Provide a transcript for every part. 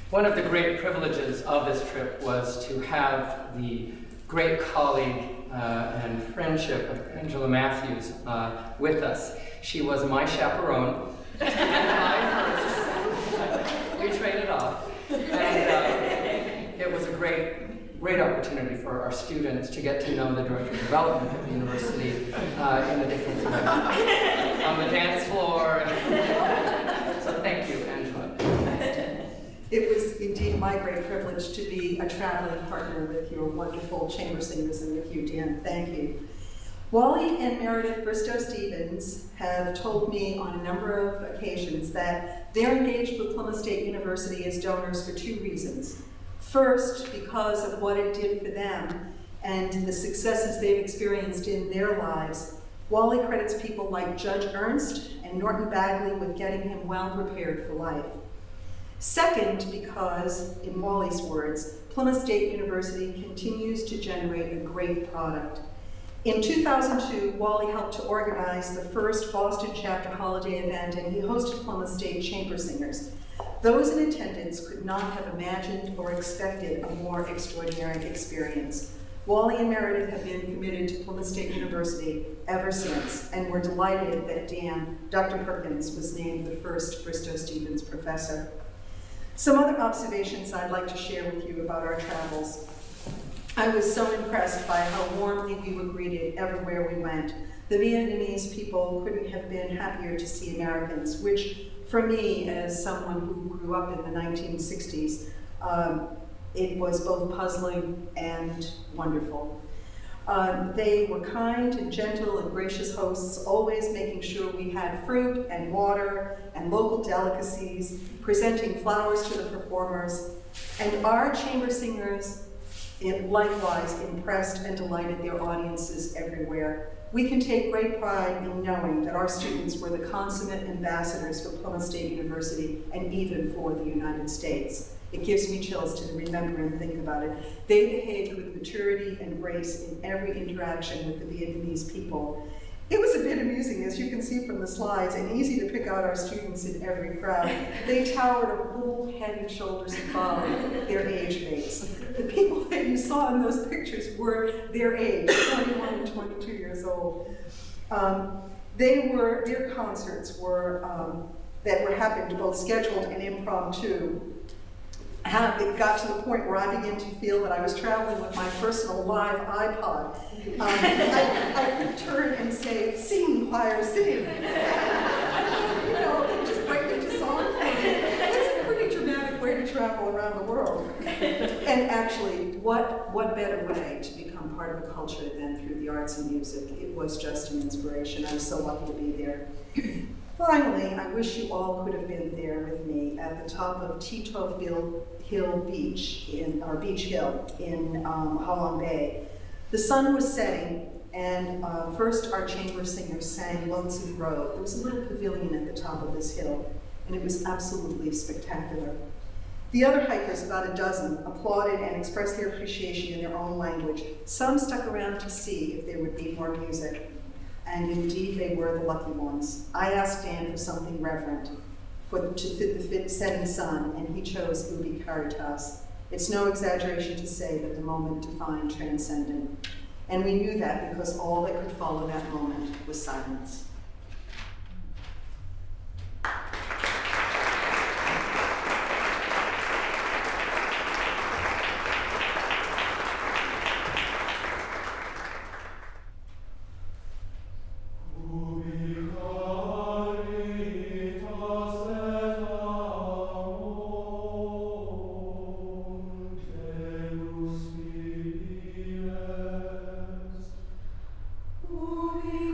One of the great privileges of this trip was to have the great colleague and friendship of Angela Matthews with us. She was my chaperone, and I hers. We traded off. And it was a great opportunity for our students to get to know the Director of Development at the university in a different way, on the dance floor. So thank you, Angela. It was indeed my great privilege to be a traveling partner with your wonderful chamber singers and with you, Dan. Thank you. Wally and Meredith Bristow-Stevens have told me on a number of occasions that they're engaged with Plymouth State University as donors for two reasons. First, because of what it did for them and the successes they've experienced in their lives. Wally credits people like Judge Ernst and Norton Bagley with getting him well prepared for life. Second, because, in Wally's words, Plymouth State University continues to generate a great product. In 2002, Wally helped to organize the first Boston chapter holiday event, and he hosted Plymouth State Chamber Singers. Those in attendance could not have imagined or expected a more extraordinary experience. Wally and Meredith have been committed to Plymouth State University ever since, and we're delighted that Dan, Dr. Perkins, was named the first Bristow-Stevens professor. Some other observations I'd like to share with you about our travels. I was so impressed by how warmly we were greeted everywhere we went. The Vietnamese people couldn't have been happier to see Americans, which for me, as someone who grew up in the 1960s, it was both puzzling and wonderful. They were kind and gentle and gracious hosts, always making sure we had fruit and water and local delicacies, presenting flowers to the performers. And our chamber singers likewise impressed and delighted their audiences everywhere. We can take great pride in knowing that our students were the consummate ambassadors for Plymouth State University and even for the United States. It gives me chills to remember and think about it. They behaved with maturity and grace in every interaction with the Vietnamese people. It was a bit amusing, as you can see from the slides, and easy to pick out our students in every crowd. They towered a full head and shoulders above their age mates. The people that you saw in those pictures were their age, 21 and 22 years old. Their concerts that were happened, both scheduled and impromptu. It got to the point where I began to feel that I was traveling with my personal live iPod. I could turn and say, "Sing, choir, sing." They just break into song for me. It's a pretty dramatic way to travel around the world. And actually, what better way to become part of a culture than through the arts and music? It was just an inspiration. I was so lucky to be there. Finally, I wish you all could have been there with me at the top of Titov Hill Beach, Beach Hill in Halong Bay. The sun was setting, and first our chamber singers sang Lonesome Grove. There was a little pavilion at the top of this hill, and it was absolutely spectacular. The other hikers, about a dozen, applauded and expressed their appreciation in their own language. Some stuck around to see if there would be more music. And indeed, they were the lucky ones. I asked Dan for something reverent to fit the setting sun, and he chose Ubi Caritas. It's no exaggeration to say that the moment defined transcendent. And we knew that because all that could follow that moment was silence. Ubi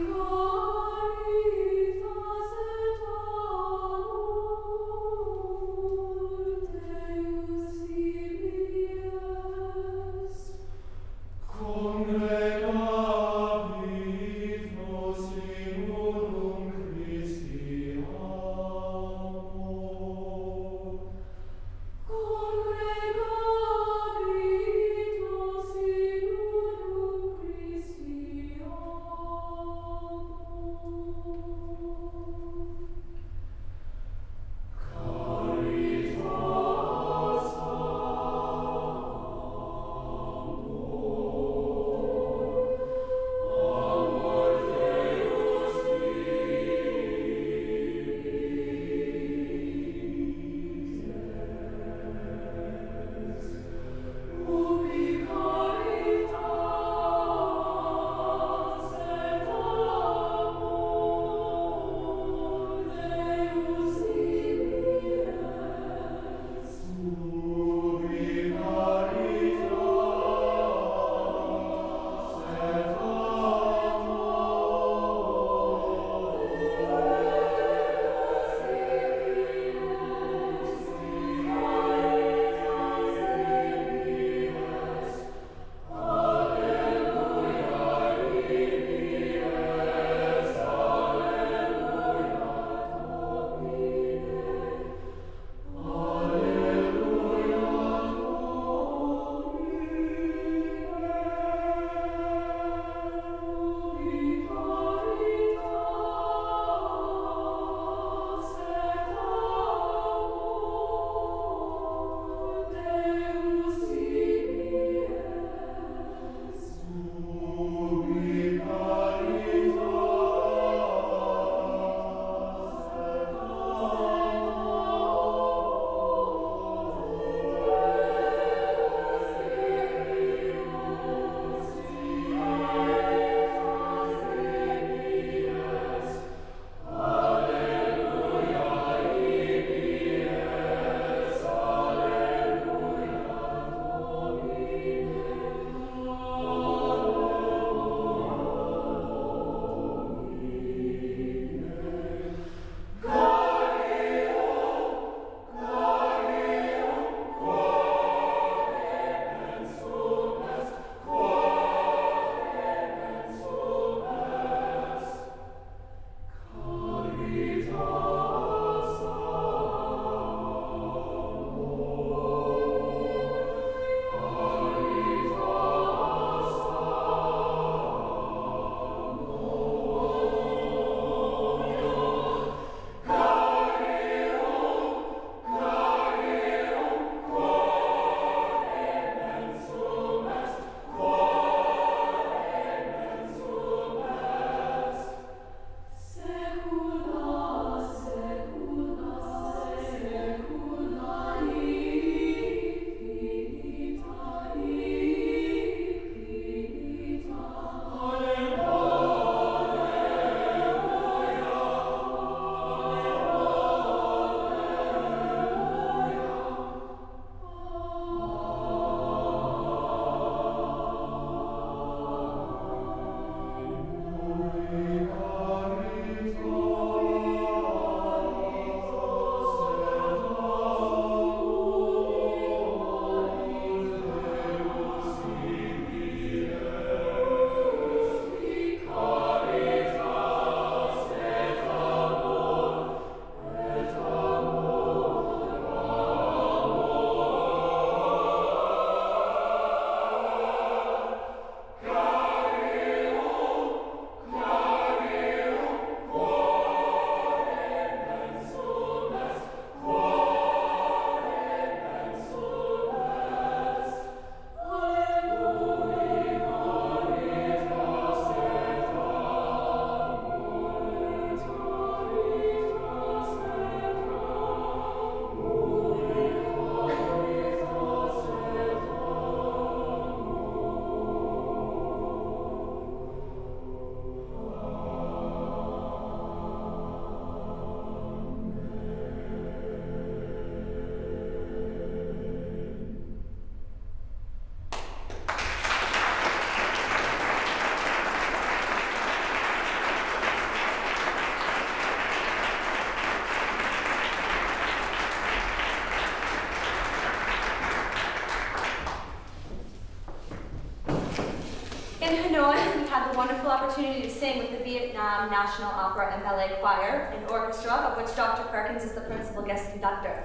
opportunity to sing with the Vietnam National Opera and Ballet Choir, an orchestra of which Dr. Perkins is the principal guest conductor.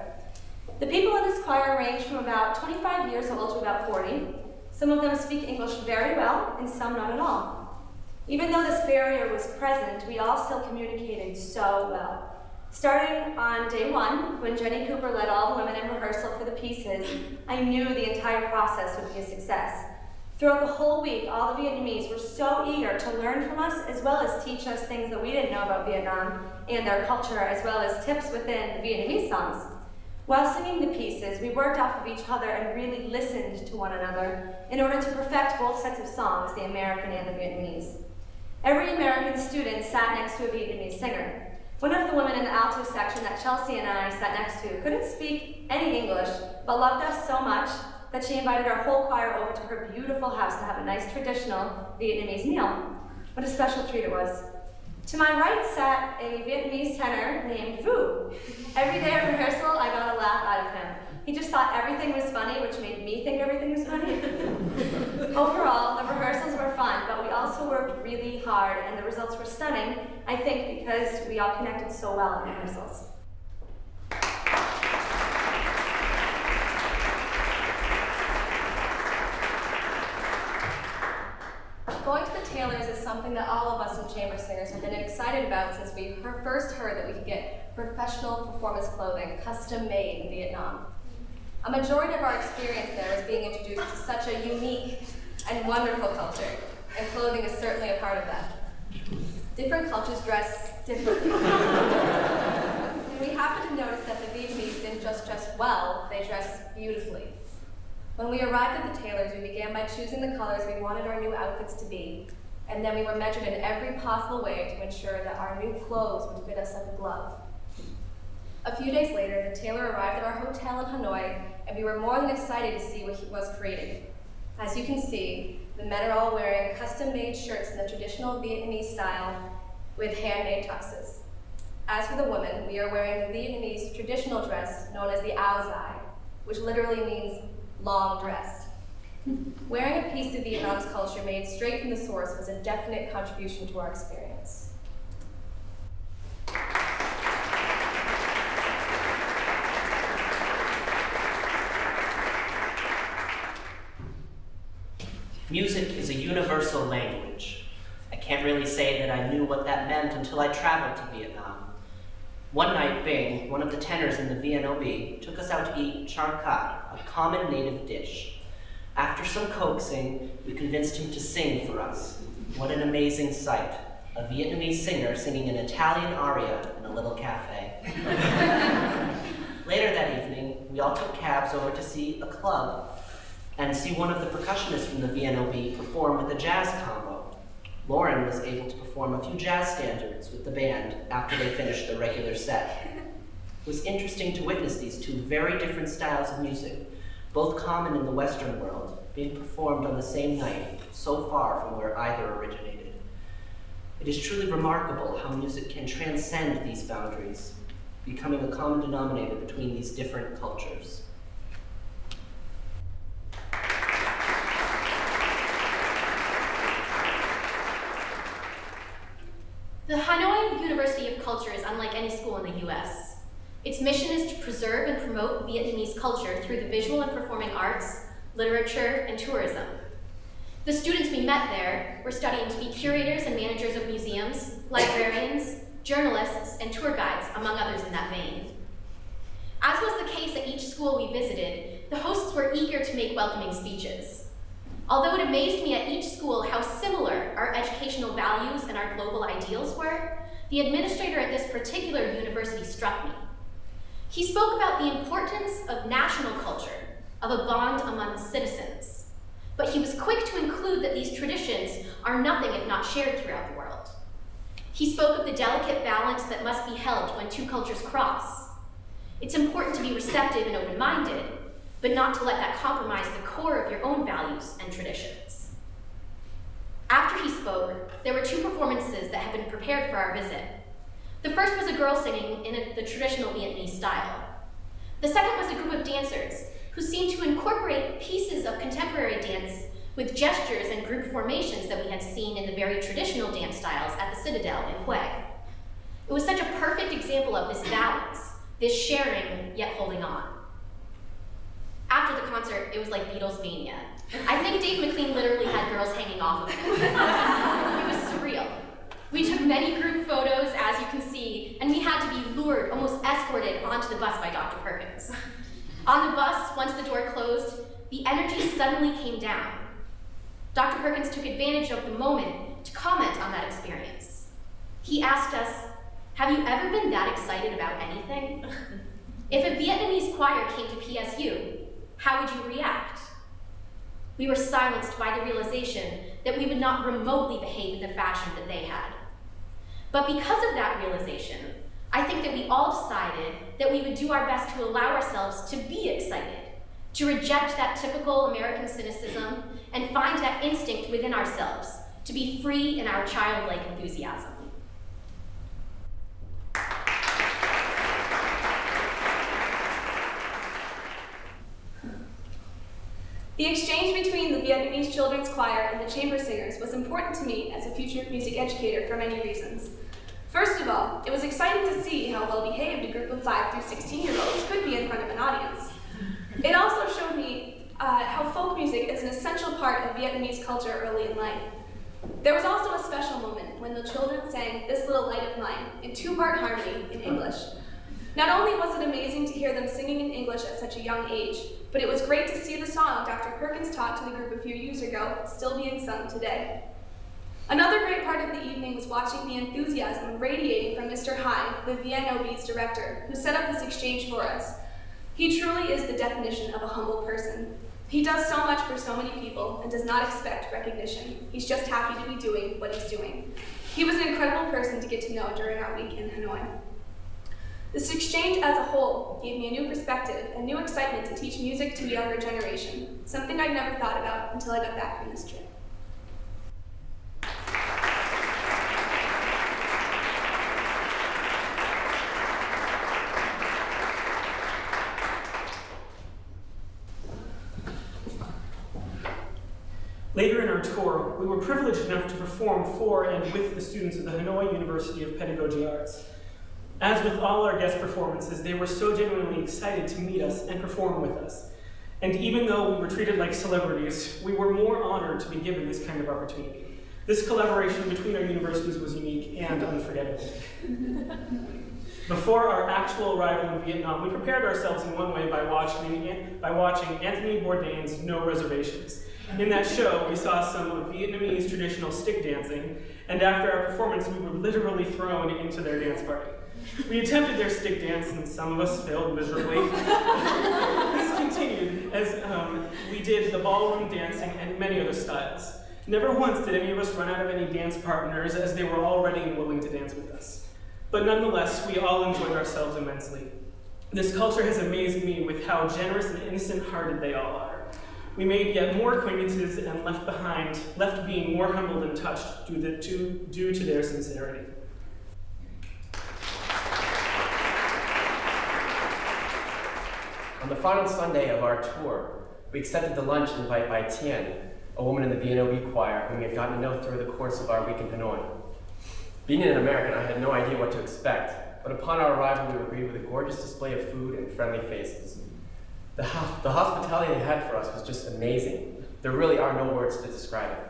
The people in this choir range from about 25 years old to about 40. Some of them speak English very well, and some not at all. Even though this barrier was present, we all still communicated so well. Starting on day one, when Jenny Cooper led all the women in rehearsal for the pieces, I knew the entire process would be a success. Throughout the whole week, all the Vietnamese were so eager to learn from us, as well as teach us things that we didn't know about Vietnam and their culture, as well as tips within the Vietnamese songs. While singing the pieces, we worked off of each other and really listened to one another in order to perfect both sets of songs, the American and the Vietnamese. Every American student sat next to a Vietnamese singer. One of the women in the alto section that Chelsea and I sat next to couldn't speak any English, but loved us so much that she invited our whole choir over to her beautiful house to have a nice traditional Vietnamese meal. What a special treat it was. To my right sat a Vietnamese tenor named Vu. Every day at rehearsal, I got a laugh out of him. He just thought everything was funny, which made me think everything was funny. Overall, the rehearsals were fun, but we also worked really hard, and the results were stunning, I think because we all connected so well in rehearsals. Going to the Taylors is something that all of us in chamber singers have been excited about since we first heard that we could get professional performance clothing custom made in Vietnam. A majority of our experience there was being introduced to such a unique and wonderful culture, and clothing is certainly a part of that. Different cultures dress differently. And we happened to notice that the Vietnamese didn't just dress well, they dressed beautifully. When we arrived at the Taylors, we began by choosing the colors we wanted our new outfits to be, and then we were measured in every possible way to ensure that our new clothes would fit us like a glove. A few days later, the tailor arrived at our hotel in Hanoi, and we were more than excited to see what he was creating. As you can see, the men are all wearing custom-made shirts in the traditional Vietnamese style with handmade tuxes. As for the women, we are wearing the Vietnamese traditional dress known as the áo dài, which literally means long dress. Wearing a piece of Vietnam's culture made straight from the source was a definite contribution to our experience. Music is a universal language. I can't really say that I knew what that meant until I traveled to Vietnam. One night, Bing, one of the tenors in the VNOB, took us out to eat char cát, a common native dish. After some coaxing, we convinced him to sing for us. What an amazing sight. A Vietnamese singer singing an Italian aria in a little cafe. Later that evening, we all took cabs over to see a club and see one of the percussionists from the VNOB perform with a jazz combo. Lauren was able to perform a few jazz standards with the band after they finished their regular set. It was interesting to witness these two very different styles of music, both common in the Western world, being performed on the same night, so far from where either originated. It is truly remarkable how music can transcend these boundaries, becoming a common denominator between these different cultures. The Hanoi University of Culture is unlike any school in the US. Its mission is to preserve and promote Vietnamese culture through the visual and performing arts, literature, and tourism. The students we met there were studying to be curators and managers of museums, librarians, journalists, and tour guides, among others in that vein. As was the case at each school we visited, the hosts were eager to make welcoming speeches. Although it amazed me at each school how similar our educational values and our global ideals were, the administrator at this particular university struck me. He spoke about the importance of national culture, of a bond among citizens. But he was quick to include that these traditions are nothing if not shared throughout the world. He spoke of the delicate balance that must be held when two cultures cross. It's important to be receptive and open-minded, but not to let that compromise the core of your own values and traditions. After he spoke, there were two performances that had been prepared for our visit. The first was a girl singing in the traditional Vietnamese style. The second was a group of dancers who seemed to incorporate pieces of contemporary dance with gestures and group formations that we had seen in the very traditional dance styles at the Citadel in Hue. It was such a perfect example of this balance, this sharing yet holding on. After the concert, it was like Beatles mania. I think Dave McLean literally had girls hanging off of him. It was surreal. We took many group photos, as you can see, and we had to be lured, almost escorted onto the bus by Dr. Perkins. On the bus, once the door closed, the energy suddenly came down. Dr. Perkins took advantage of the moment to comment on that experience. He asked us, "Have you ever been that excited about anything? If a Vietnamese choir came to PSU, how would you react?" We were silenced by the realization that we would not remotely behave in the fashion that they had. But because of that realization, I think that we all decided that we would do our best to allow ourselves to be excited, to reject that typical American cynicism, and find that instinct within ourselves to be free in our childlike enthusiasm. The exchange between the Vietnamese children's choir and the chamber singers was important to me as a future music educator for many reasons. First of all, it was exciting to see how well-behaved a group of 5 through 16-year-olds could be in front of an audience. It also showed me how folk music is an essential part of Vietnamese culture early in life. There was also a special moment when the children sang "This Little Light of Mine" in 2-part harmony in English. Not only was it amazing to hear them singing in English at such a young age, but it was great to see the song Dr. Perkins taught to the group a few years ago still being sung today. Another great part of the evening was watching the enthusiasm radiating from Mr. Hai, the VNOB's director, who set up this exchange for us. He truly is the definition of a humble person. He does so much for so many people and does not expect recognition. He's just happy to be doing what he's doing. He was an incredible person to get to know during our week in Hanoi. This exchange as a whole gave me a new perspective and new excitement to teach music to a younger generation, something I'd never thought about until I got back from this trip. Later in our tour, we were privileged enough to perform for and with the students of the Hanoi University of Pedagogy Arts. As with all our guest performances, they were so genuinely excited to meet us and perform with us. And even though we were treated like celebrities, we were more honored to be given this kind of opportunity. This collaboration between our universities was unique and unforgettable. Before our actual arrival in Vietnam, we prepared ourselves in one way by watching Anthony Bourdain's No Reservations. In that show, we saw some of Vietnamese traditional stick dancing, and after our performance, we were literally thrown into their dance party. We attempted their stick dance, and some of us failed miserably. This continued as we did the ballroom dancing and many other styles. Never once did any of us run out of any dance partners, as they were all ready and willing to dance with us. But nonetheless, we all enjoyed ourselves immensely. This culture has amazed me with how generous and innocent-hearted they all are. We made yet more acquaintances and left being more humbled and touched due to their sincerity. On the final Sunday of our tour, we accepted the lunch invite by Tien, a woman in the VNOB choir whom we had gotten to know through the course of our week in Hanoi. Being an American, I had no idea what to expect, but upon our arrival, we were greeted with a gorgeous display of food and friendly faces. The hospitality they had for us was just amazing. There really are no words to describe it.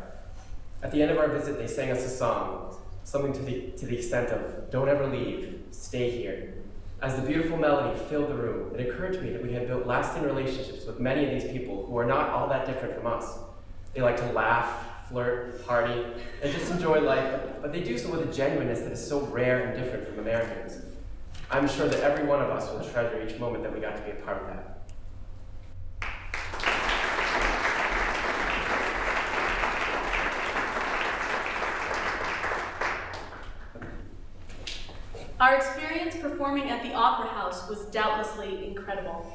At the end of our visit, they sang us a song, something to the extent of, "Don't ever leave, stay here." As the beautiful melody filled the room, it occurred to me that we had built lasting relationships with many of these people who are not all that different from us. They like to laugh, flirt, party, and just enjoy life, but they do so with a genuineness that is so rare and different from Americans. I'm sure that every one of us will treasure each moment that we got to be a part of that. Our experience performing at the Opera House was doubtlessly incredible.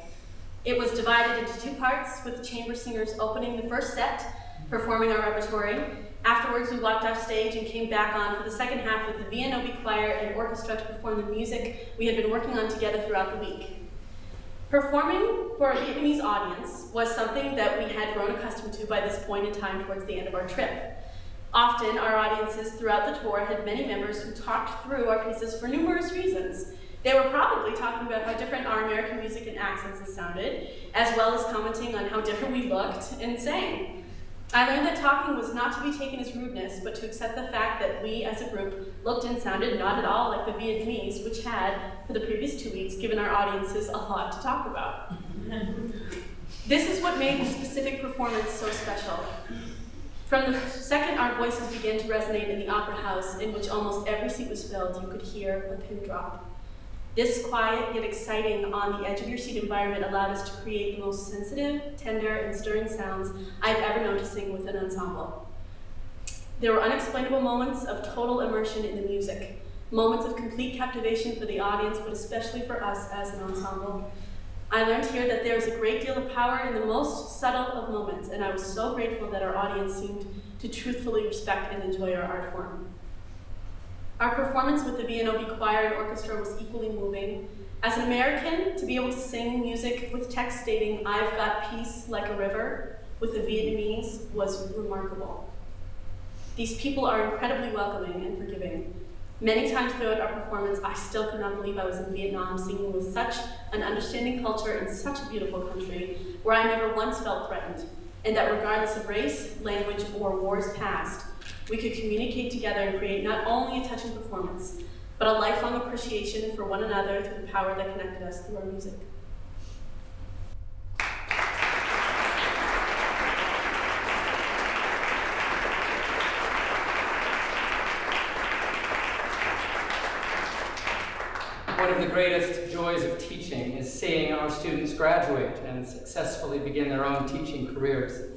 It was divided into 2 parts, with the chamber singers opening the first set, performing our repertory. Afterwards, we walked off stage and came back on for the second half with the VNOB choir and orchestra to perform the music we had been working on together throughout the week. Performing for a Vietnamese audience was something that we had grown accustomed to by this point in time towards the end of our trip. Often, our audiences throughout the tour had many members who talked through our pieces for numerous reasons. They were probably talking about how different our American music and accents sounded, as well as commenting on how different we looked and sang. I learned that talking was not to be taken as rudeness, but to accept the fact that we, as a group, looked and sounded not at all like the Vietnamese, which had, for the previous 2 weeks, given our audiences a lot to talk about. This is what made the specific performance so special. From the second our voices began to resonate in the opera house, in which almost every seat was filled, you could hear a pin drop. This quiet yet exciting, on the edge of your seat environment allowed us to create the most sensitive, tender, and stirring sounds I've ever known to sing with an ensemble. There were unexplainable moments of total immersion in the music, moments of complete captivation for the audience, but especially for us as an ensemble. I learned here that there is a great deal of power in the most subtle of moments, and I was so grateful that our audience seemed to truthfully respect and enjoy our art form. Our performance with the VNOB choir and orchestra was equally moving. As an American, to be able to sing music with text stating, "I've got peace like a river," with the Vietnamese was remarkable. These people are incredibly welcoming and forgiving. Many times throughout our performance, I still could not believe I was in Vietnam singing with such an understanding culture in such a beautiful country where I never once felt threatened, and that regardless of race, language, or wars past, we could communicate together and create not only a touching performance, but a lifelong appreciation for one another through the power that connected us through our music. One of the greatest joys of teaching is seeing our students graduate and successfully begin their own teaching careers.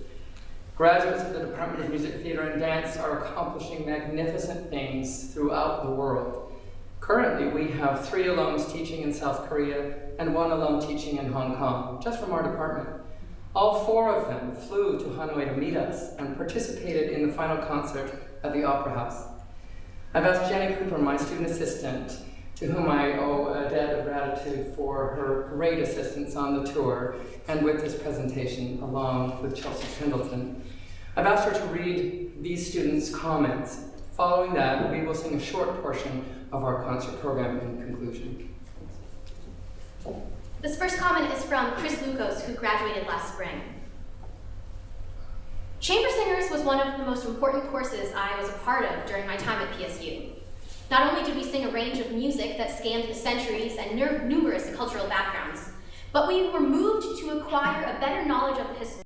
Graduates of the Department of Music, Theater, and Dance are accomplishing magnificent things throughout the world. Currently, we have 3 alums teaching in South Korea and 1 alum teaching in Hong Kong, just from our department. All 4 of them flew to Hanoi to meet us and participated in the final concert at the Opera House. I've asked Jenny Cooper, my student assistant, to whom I owe a debt of gratitude for her great assistance on the tour and with this presentation, along with Chelsea Pendleton. I've asked her to read these students' comments. Following that, we will sing a short portion of our concert program in conclusion. This first comment is from Chris Lukos, who graduated last spring. Chamber Singers was one of the most important courses I was a part of during my time at PSU. Not only did we sing a range of music that scanned the centuries and numerous cultural backgrounds, but we were moved to acquire a better knowledge of the history